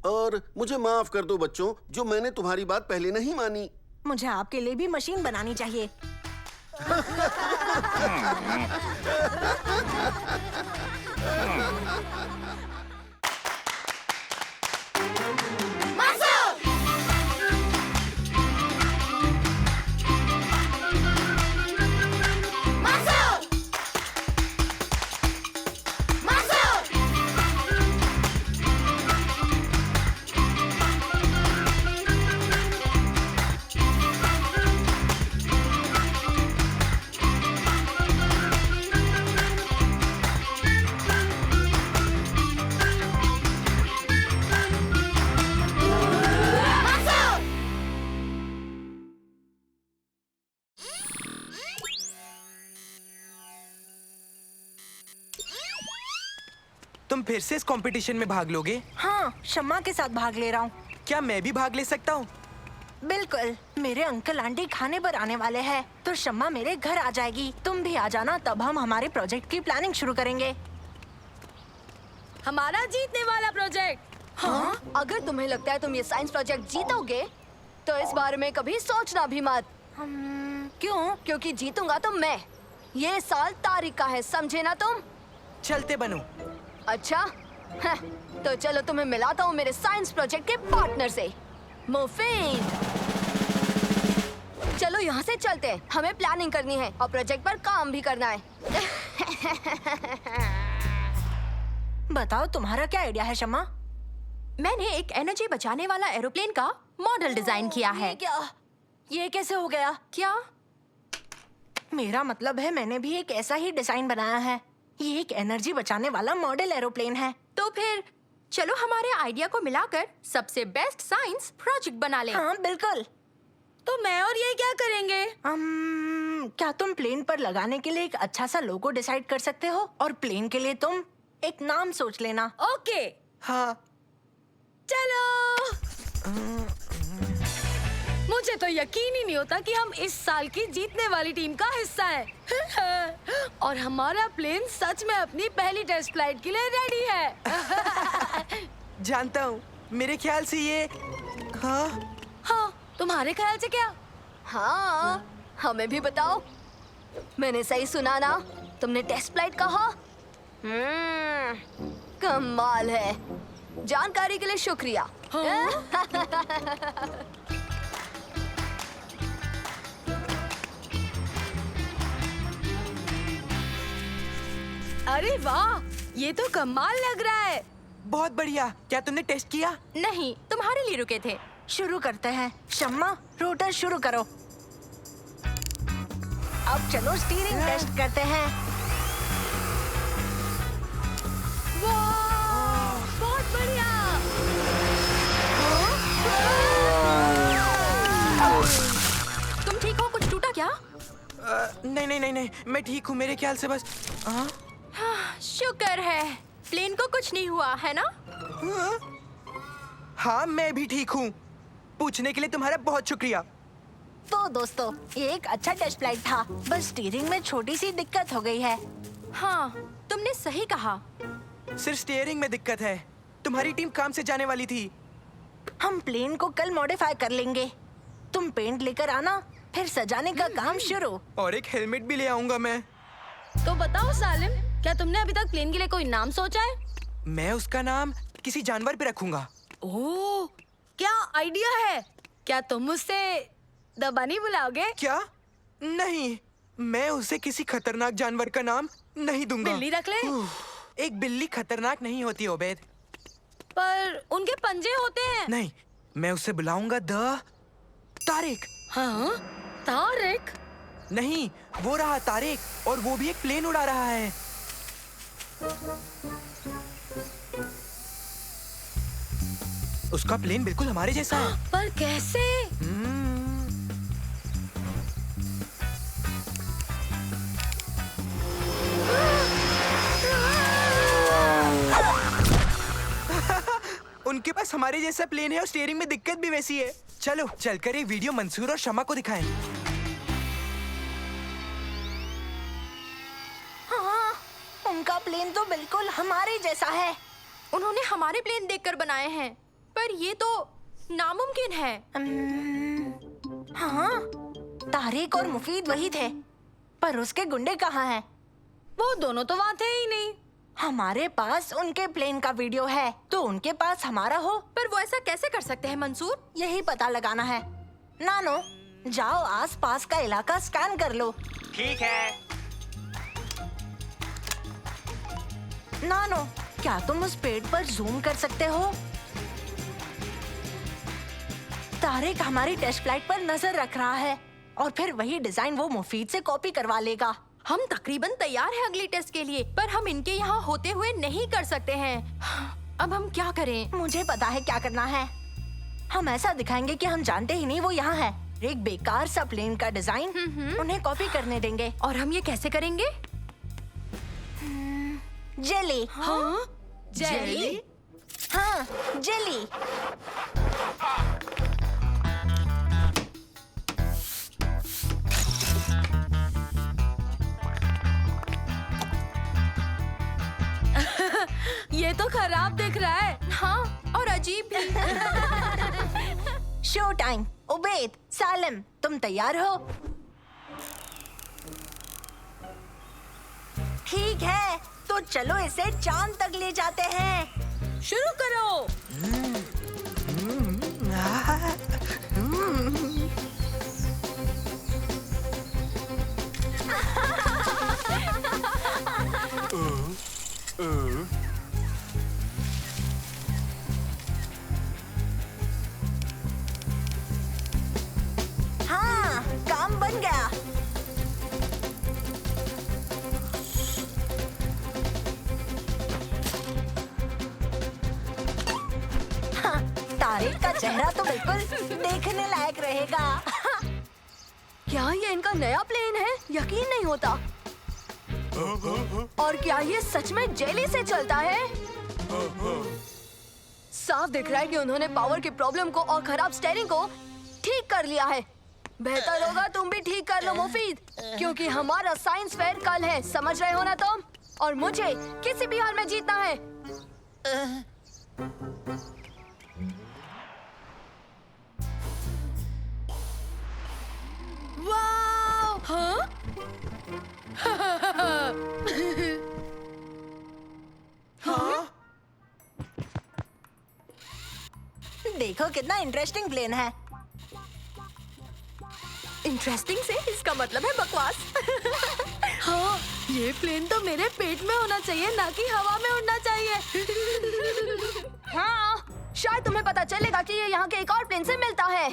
और मुझे माफ कर दो बच्चों, जो मैंने तुम्हारी बात पहले नहीं मानी। मुझे आपके लिए भी मशीन बनानी चाहिए। तुम फिर से इस कंपटीशन में भाग लोगे? हाँ, शम्मा के साथ भाग ले रहा हूँ। क्या मैं भी भाग ले सकता हूँ? बिल्कुल, मेरे अंकल आंटी खाने पर आने वाले हैं, तो शम्मा मेरे घर आ जाएगी। तुम भी आ जाना, तब हम हमारे प्रोजेक्ट की प्लानिंग शुरू करेंगे। हमारा जीतने वाला प्रोजेक्ट। हाँ? अगर तुम्हें लगता है तुम ये साइंस प्रोजेक्ट जीतोगे, तो इस बारे में कभी सोचना भी मत। क्यों? क्योंकि जीतूंगा तो मैं। ये साल तारिक का है, समझे ना तुम? चलते बनो। अच्छा, तो चलो तुम्हें मिलाता हूँ मेरे साइंस प्रोजेक्ट के पार्टनर से, मुफीद। चलो यहाँ से चलते हैं, हमें प्लानिंग करनी है और प्रोजेक्ट पर काम भी करना है। बताओ, तुम्हारा क्या आइडिया है शम्मा? मैंने एक एनर्जी बचाने वाला एरोप्लेन का मॉडल डिजाइन किया है। ये कैसे हो गया? क्या? मेरा मतलब है, मैंने भी एक ऐसा ही डिजाइन बनाया है। ये एक एनर्जी बचाने वाला मॉडल एरोप्लेन है। तो फिर चलो हमारे आइडिया को मिलाकर सबसे बेस्ट साइंस प्रोजेक्ट बना लें। हाँ बिल्कुल। तो मैं और ये क्या करेंगे? क्या तुम प्लेन पर लगाने के लिए एक अच्छा सा लोगो डिसाइड कर सकते हो? और प्लेन के लिए तुम एक नाम सोच लेना। ओके। हाँ। चलो। मुझे तो यकीन ही नहीं होता कि हम इस साल की जीतने वाली टीम का हिस्सा हैं। और हमारा प्लेन सच में अपनी पहली टेस्ट फ्लाइट के लिए रेडी है। जानता हूँ, मेरे ख्याल से ये हाँ, तुम्हारे ख्याल से क्या? हाँ, हमें भी बताओ। मैंने सही सुना ना? तुमने टेस्ट फ्लाइट कहा? कमाल है। जानकारी के लिए शुक्रिया। अरे वाह, ये तो कमाल लग रहा है। बहुत बढ़िया। क्या तुमने टेस्ट किया? नहीं, तुम्हारे लिए रुके थे। शुरू करते हैं। शम्मा, रोटर शुरू करो। अब चलो स्टीयरिंग टेस्ट करते हैं। वाह, बहुत बढ़िया। नहीं, मैं ठीक हूँ मेरे ख्याल से बस। हाँ? शुक्र है प्लेन को कुछ नहीं हुआ है ना? हाँ मैं भी ठीक हूँ। पूछने के लिए तुम्हारा बहुत शुक्रिया। तो दोस्तों, ये एक अच्छा टेस्ट फ्लाइट था, बस स्टीयरिंग में छोटी सी दिक्कत हो गई है। हाँ, तुमने सही कहा। सिर्फ स्टीयरिंग में दिक्कत है। तुम्हारी टीम काम से जाने वाली थी। हम प्लेन को कल मॉडिफाई कर लेंगे। तुम पेंट लेकर आना, फिर सजाने का काम शुरू। और एक हेलमेट भी ले आऊंगा मैं। तो बताओ सालिम, क्या तुमने अभी तक प्लेन के लिए कोई नाम सोचा है? मैं उसका नाम किसी जानवर पे रखूंगा। ओह, क्या आइडिया है। क्या तुम मुझसे दबानी बुलाओगे? क्या? नहीं, मैं उसे किसी खतरनाक जानवर का नाम नहीं दूंगा। बिल्ली रख ले। एक बिल्ली खतरनाक नहीं होती ओबेद। पर उनके पंजे होते हैं। नहीं, मैं उसे बुलाऊंगा द तारिक। हाँ, तारिक? नहीं, वो रहा तारिक, और वो भी एक प्लेन उड़ा रहा है। उसका प्लेन बिल्कुल हमारे जैसा है। पर कैसे? उनके पास हमारे जैसा प्लेन है और स्टीयरिंग में दिक्कत भी वैसी है। चलो चलकर ये वीडियो मंसूर और शमा को दिखाएं। हाँ, उनका प्लेन तो बिल्कुल हमारे जैसा है। उन्होंने हमारे प्लेन देखकर बनाए हैं, पर ये तो नामुमकिन है। हाँ, तारिक और मुफीद वही थे, पर उसके गुंडे कहाँ हैं? वो दोनों तो वहाँ थे ही नहीं। हमारे पास उनके प्लेन का वीडियो है, तो उनके पास हमारा हो। पर वो ऐसा कैसे कर सकते हैं मंसूर? यही पता लगाना है। नानो, जाओ आसपास का इलाका स्कैन कर लो। ठीक है। नानो, क्या तुम उस पेड़ पर जूम कर सकते हो? तारिक हमारी टेस्ट फ्लाइट पर नजर रख रहा है, और फिर वही डिजाइन वो मुफीद से कॉपी करवा लेगा। हम तकरीबन तैयार हैं अगली टेस्ट के लिए, पर हम इनके यहाँ होते हुए नहीं कर सकते हैं। अब हम क्या करें? मुझे पता है क्या करना है। हम ऐसा दिखाएंगे कि हम जानते ही नहीं वो यहाँ है। एक बेकार सा प्लेन का डिजाइन उन्हें कॉपी करने देंगे। और हम ये कैसे करेंगे? जेली। हाँ? जेली? हाँ, जेली। ये तो खराब दिख रहा है। हाँ, और अजीब भी। Show time. उबैद, सालिम, तुम तैयार हो? ठीक है, तो चलो इसे चांद तक ले जाते हैं। शुरू करो। हाँ, काम बन गया। हाँ, तारिक का चेहरा तो बिल्कुल देखने लायक रहेगा। क्या ये इनका नया प्लेन है? यकीन नहीं होता। और क्या ये सच में जेली से चलता है? साफ दिख रहा है कि उन्होंने पावर की प्रॉब्लम को और खराब स्टीयरिंग को ठीक कर लिया है। बेहतर होगा तुम भी ठीक कर लो मुफीद, क्योंकि हमारा साइंस फेयर कल है, समझ रहे हो ना तुम? और मुझे किसी भी हाल में जीतना है। वाव! हाँ? हाँ? देखो कितना इंटरेस्टिंग प्लेन है। इंटरेस्टिंग से इसका मतलब है बकवास। हाँ, ये प्लेन तो मेरे पेट में होना चाहिए, ना कि हवा में उड़ना चाहिए। हाँ, शायद तुम्हें पता चलेगा कि ये यहाँ के एक और प्लेन से मिलता है।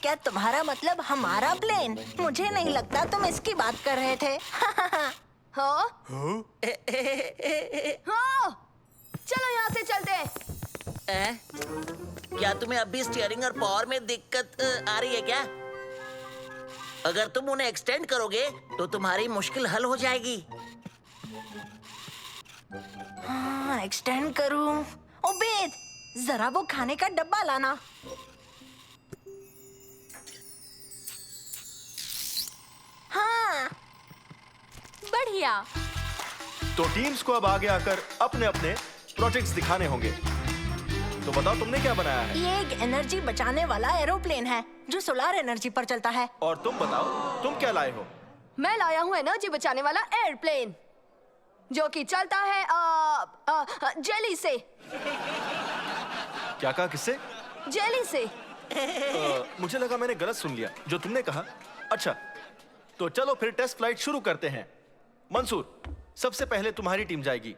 क्या तुम्हारा मतलब हमारा प्लेन? मुझे नहीं लगता तुम इसकी बात कर रहे थे। हाँ? हाँ, चलो यहाँ से चलते हैं। क्या तुम्हें अब भी स्टीयरिंग और पावर में दिक्कत आ रही है क्या? अगर तुम उन्हें एक्सटेंड करोगे तो तुम्हारी मुश्किल हल हो जाएगी। हाँ, एक्सटेंड करूं। ओबेद, जरा वो खाने का डब्बा लाना। हाँ, बढ़िया। तो टीम्स को अब आगे आकर अपने अपने प्रोजेक्ट्स दिखाने होंगे। तो बताओ तुमने क्या बनाया है? ये एक एनर्जी बचाने वाला एरोप्लेन है जो सोलर एनर्जी पर चलता है। और तुम बताओ तुम क्या लाए हो? मैं लाया हूँ एनर्जी बचाने वाला एयरप्लेन जो कि चलता है जेली से। क्या कहा, किससे? जेली से। मुझे लगा मैंने गलत सुन लिया जो तुमने कहा। अच्छा, तो चलो फिर टेस्ट फ्लाइट शुरू करते हैं। मंसूर, सबसे पहले तुम्हारी टीम जाएगी।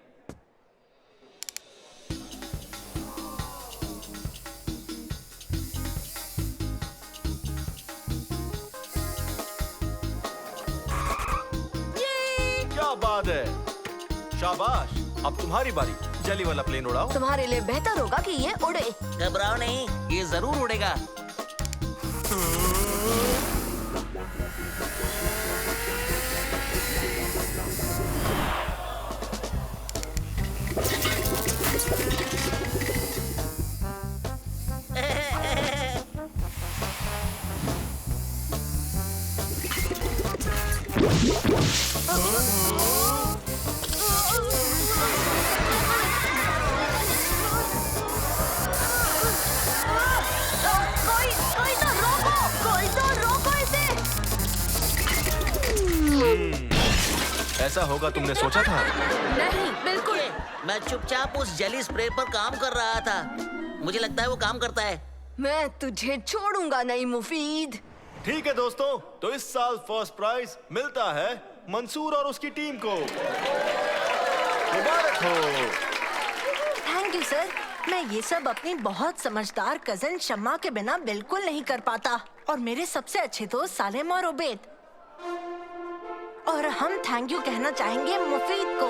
क्या बात है, शाबाश। अब तुम्हारी बारी, जेली वाला प्लेन उड़ाओ। तुम्हारे लिए बेहतर होगा कि ये उड़े। घबराओ नहीं, ये जरूर उड़ेगा। ऐसा होगा तुमने सोचा था? नहीं, बिल्कुल। मैं चुपचाप उस जेली स्प्रे पर काम कर रहा था। मुझे लगता है वो काम करता है। मैं तुझे छोड़ूंगा नहीं मुफीद। ठीक है दोस्तों, तो इस साल फर्स्ट प्राइज मिलता है मंसूर और उसकी टीम को। मुबारक हो। Thank you sir. मैं ये सब अपनी बहुत समझदार कजन शम्मा के बिना बिल्कुल नहीं कर पाता। और मेरे सबसे अच्छे दोस्त सालेम और उबैद। और हम थैंक यू कहना चाहेंगे मुफीद को।